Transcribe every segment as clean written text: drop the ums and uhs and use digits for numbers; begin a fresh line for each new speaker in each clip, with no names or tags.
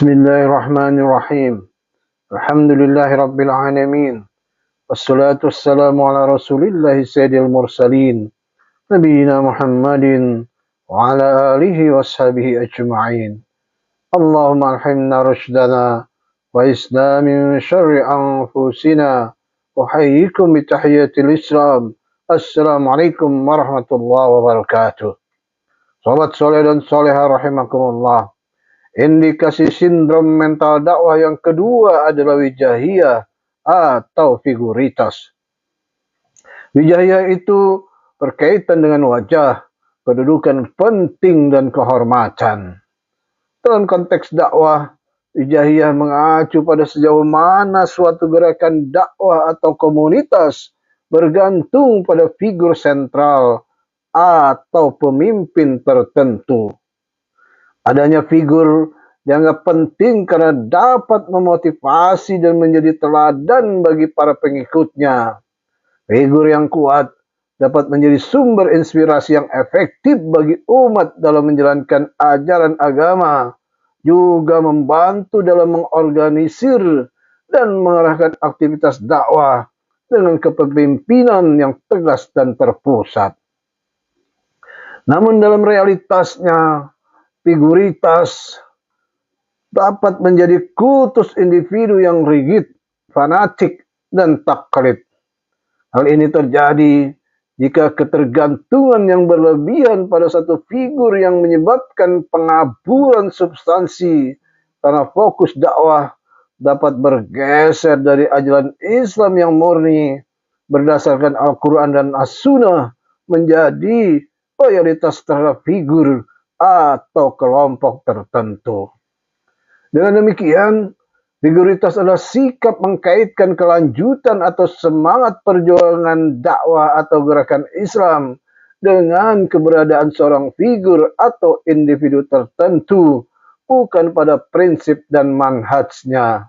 Bismillahirrahmanirrahim. Alhamdulillahirabbil alamin. Wassalatu wassalamu ala Rasulillahi sayyidil mursalin, nabiyina Muhammadin wa ala alihi washabihi ajma'in. Allahumma alhimna rushdana wa islamin syarri anfusina. Uhayyikum bitahiyatil Islam. Assalamualaikum warahmatullahi wabarakatuh. Sahabat soleh dan soleha rahimakumullah. Indikasi sindrom mental dakwah yang kedua adalah wijahiyah atau figuritas. Wijahiyah itu berkaitan dengan wajah, kedudukan penting dan kehormatan. Dalam konteks dakwah, wijahiyah mengacu pada sejauh mana suatu gerakan dakwah atau komunitas bergantung pada figur sentral atau pemimpin tertentu. Adanya figur dianggap penting karena dapat memotivasi dan menjadi teladan bagi para pengikutnya. Figur yang kuat dapat menjadi sumber inspirasi yang efektif bagi umat dalam menjalankan ajaran agama, juga membantu dalam mengorganisir dan mengarahkan aktivitas dakwah dengan kepemimpinan yang tegas dan terpusat. Namun dalam realitasnya, figuritas dapat menjadi kultus individu yang rigid, fanatik, dan taklid. Hal ini terjadi jika ketergantungan yang berlebihan pada satu figur yang menyebabkan pengaburan substansi karena fokus dakwah dapat bergeser dari ajaran Islam yang murni berdasarkan Al-Quran dan As-Sunnah menjadi loyalitas terhadap figur atau kelompok tertentu. Dengan demikian, figuritas adalah sikap mengkaitkan kelanjutan atau semangat perjuangan dakwah atau gerakan Islam dengan keberadaan seorang figur atau individu tertentu, bukan pada prinsip dan manhajnya.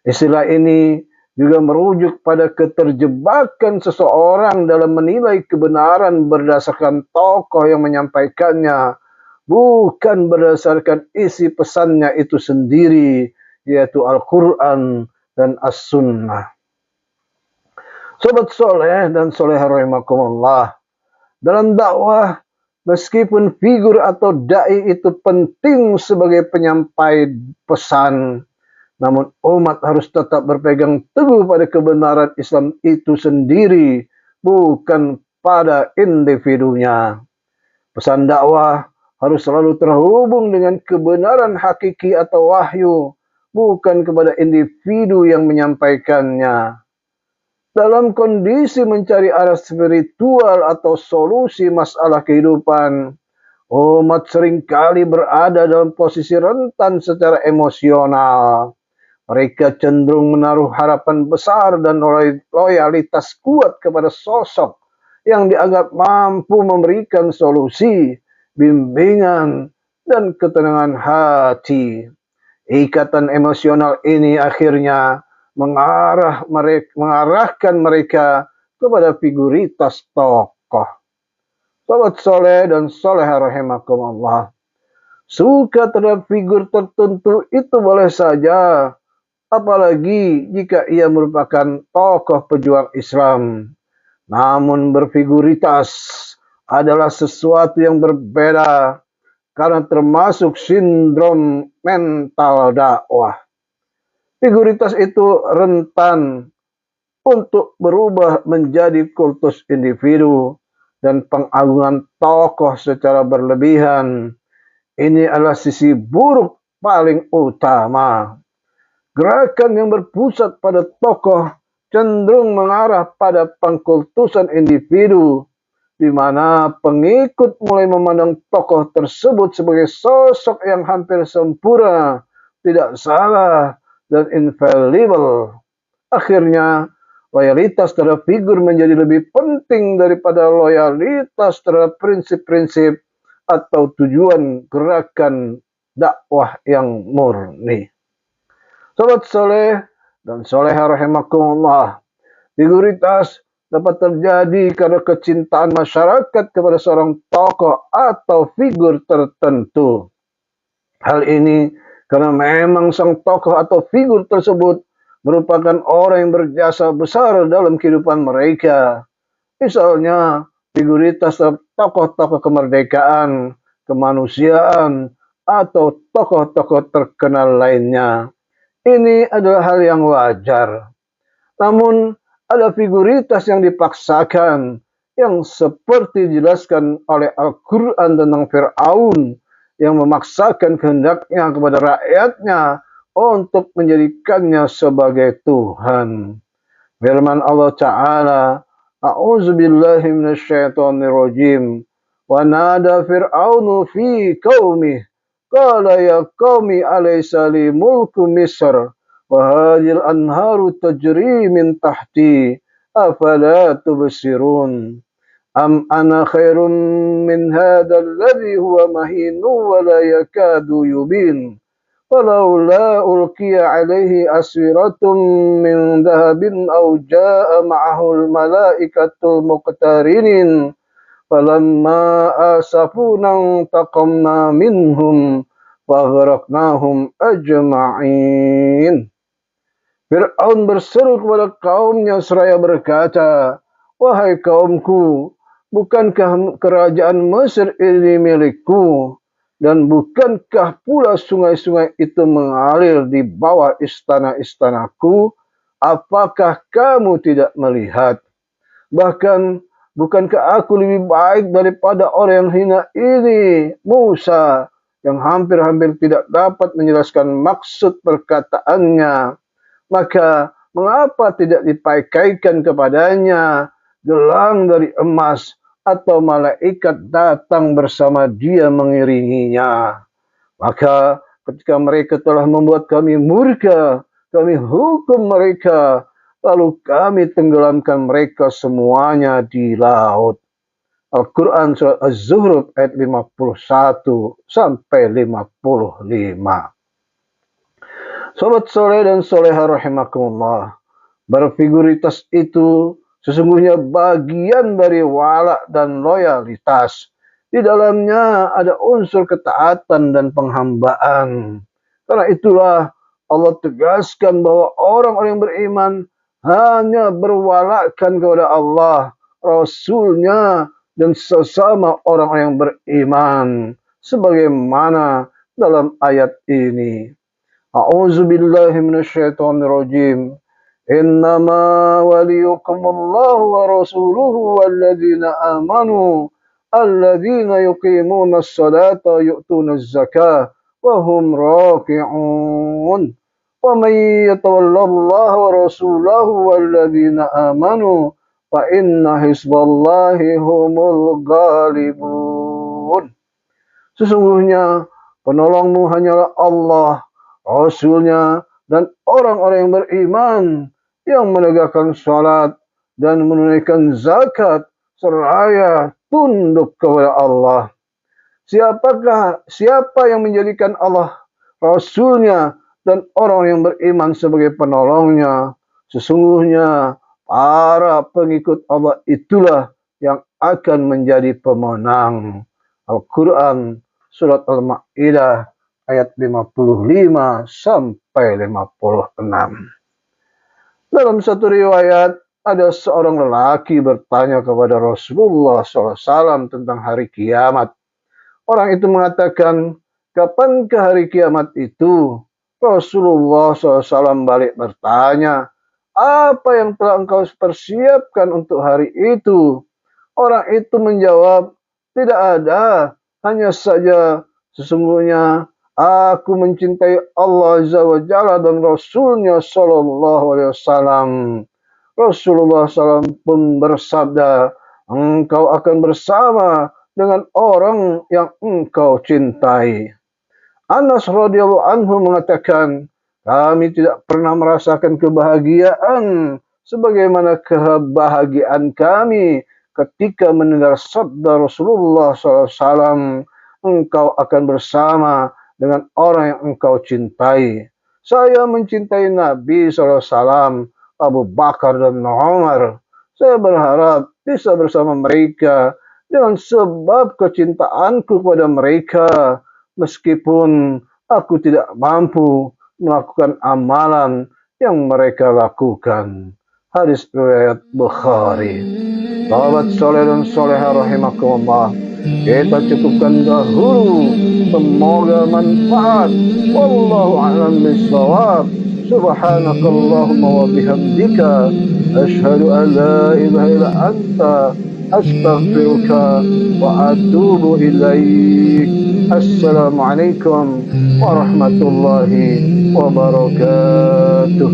Istilah ini juga merujuk pada keterjebakan seseorang dalam menilai kebenaran berdasarkan tokoh yang menyampaikannya, bukan berdasarkan isi pesannya itu sendiri, yaitu Al-Quran dan As-Sunnah. Sobat soleh dan soleha rahimakumullah, dalam dakwah, meskipun figur atau da'i itu penting sebagai penyampai pesan, namun umat harus tetap berpegang teguh pada kebenaran Islam itu sendiri, bukan pada individunya. Pesan dakwah harus selalu terhubung dengan kebenaran hakiki atau wahyu, bukan kepada individu yang menyampaikannya. Dalam kondisi mencari arah spiritual atau solusi masalah kehidupan, umat seringkali berada dalam posisi rentan secara emosional. Mereka cenderung menaruh harapan besar dan loyalitas kuat kepada sosok yang dianggap mampu memberikan solusi, bimbingan, dan ketenangan hati. Ikatan emosional ini akhirnya mengarahkan mereka kepada figuritas tokoh. Sobat soleh dan soleha rahimakumullah, suka terhadap figur tertentu itu boleh saja, apalagi jika ia merupakan tokoh pejuang Islam. Namun berfiguritas adalah sesuatu yang berbeda karena termasuk sindrom mental dakwah. Figuritas itu rentan untuk berubah menjadi kultus individu dan pengagungan tokoh secara berlebihan. Ini adalah sisi buruk paling utama. Gerakan yang berpusat pada tokoh cenderung mengarah pada pengkultusan individu, di mana pengikut mulai memandang tokoh tersebut sebagai sosok yang hampir sempurna, tidak salah, dan infallible. Akhirnya, loyalitas terhadap figur menjadi lebih penting daripada loyalitas terhadap prinsip-prinsip atau tujuan gerakan dakwah yang murni. Sobat soleh dan soleha rahimakumullah, figuritas dapat terjadi karena kecintaan masyarakat kepada seorang tokoh atau figur tertentu. Hal ini Karena memang sang tokoh atau figur tersebut merupakan orang yang berjasa besar dalam kehidupan mereka. Misalnya, figuritas tokoh-tokoh kemerdekaan, kemanusiaan, atau tokoh-tokoh terkenal lainnya. Ini adalah hal yang wajar. Namun, ada figuritas yang dipaksakan, yang seperti dijelaskan oleh Al-Quran tentang Fir'aun, yang memaksakan kehendaknya kepada rakyatnya untuk menjadikannya sebagai Tuhan. Firman Allah Ta'ala, A'udzu billahi minasyaitonir rajim. Wa nada fir'aunu fi qaumih qala ya qaumi alaysa li mulku Misr wa hadhil anharu tajri min tahti afala tubsirun am ana khairum min hadzal ladzi huwa mahin wa la yakadu yubin فلولا ألقي عليه أسورة من ذهب أو جاء معه الملائكة المقترنين فلما آسفونا انتقمنا منهم فأغرقناهم أجمعين. Fir'aun berseru kepada kaumnya seraya berkata, wahai kaumku, bukankah kerajaan Mesir ini milikku? Dan bukankah pula sungai-sungai itu mengalir di bawah istana-istanaku? Apakah kamu tidak melihat? Bahkan, bukankah aku lebih baik daripada orang yang hina ini, Musa, yang hampir-hampir tidak dapat menjelaskan maksud perkataannya? Maka, mengapa tidak dipakaikan kepadanya gelang dari emas, atau malaikat datang bersama dia mengiringinya? Maka ketika mereka telah membuat kami murka, kami hukum mereka, lalu kami tenggelamkan mereka semuanya di laut. Al-Quran surat Az-Zuhruf ayat 51 sampai 55. Sobat soleh dan soleha rahimakumullah, berfiguritas itu sesungguhnya bagian dari wala dan loyalitas. Di dalamnya ada unsur ketaatan dan penghambaan. Karena itulah Allah tegaskan bahwa orang-orang yang beriman hanya berwalakan kepada Allah, Rasulnya, dan sesama orang-orang yang beriman. Sebagaimana dalam ayat ini. A'udzu billahi minasyaitonir rajim. Innama waliyukumullahu wa rasuluhu walladzina amanu alladzina yuqimuna as-salata wa yu'tuna az-zakata wa hum raki'un. Wa may yatawallallaha wa rasulahu walladzina amanu fa inna hizballahi humul ghalibun. Sesungguhnya penolongmu hanyalah Allah, Rasulnya, dan orang-orang yang beriman, yang menegakkan salat dan menunaikan zakat seraya tunduk kepada Allah. Siapa yang menjadikan Allah, Rasulnya, dan orang yang beriman sebagai penolongnya? Sesungguhnya para pengikut Allah itulah yang akan menjadi pemenang. Al-Quran surat Al-Ma'idah ayat 55 sampai 56. Dalam satu riwayat, ada seorang lelaki bertanya kepada Rasulullah SAW tentang hari kiamat. Orang itu mengatakan, kapankah hari kiamat itu? Rasulullah SAW balik bertanya, apa yang telah engkau persiapkan untuk hari itu? Orang itu menjawab, tidak ada, hanya saja sesungguhnya aku mencintai Allah Azza wa Jalla dan Rasulnya Sallallahu Alaihi Wasallam. Rasulullah SAW pun bersabda, engkau akan bersama dengan orang yang engkau cintai. Anas radhiyallahu anhu mengatakan, kami tidak pernah merasakan kebahagiaan sebagaimana kebahagiaan kami ketika mendengar sabda Rasulullah SAW, engkau akan bersama dengan orang yang engkau cintai. Saya mencintai Nabi SAW, Abu Bakar dan Umar. Saya berharap bisa bersama mereka dengan sebab kecintaanku kepada mereka, meskipun Aku tidak mampu melakukan amalan yang mereka lakukan. Hadis riwayat Bukhari. Sahabat soleh dan soleha rahimakumullah, kita cukupkan dahulu. Semoga manfaat. Wallahu a'lam bishawab. Subhanakallahumma wa bihamdika asyhadu an la ilaha illa anta astaghfiruka wa atubu ilaik. Assalamualaikum warahmatullahi wabarakatuh.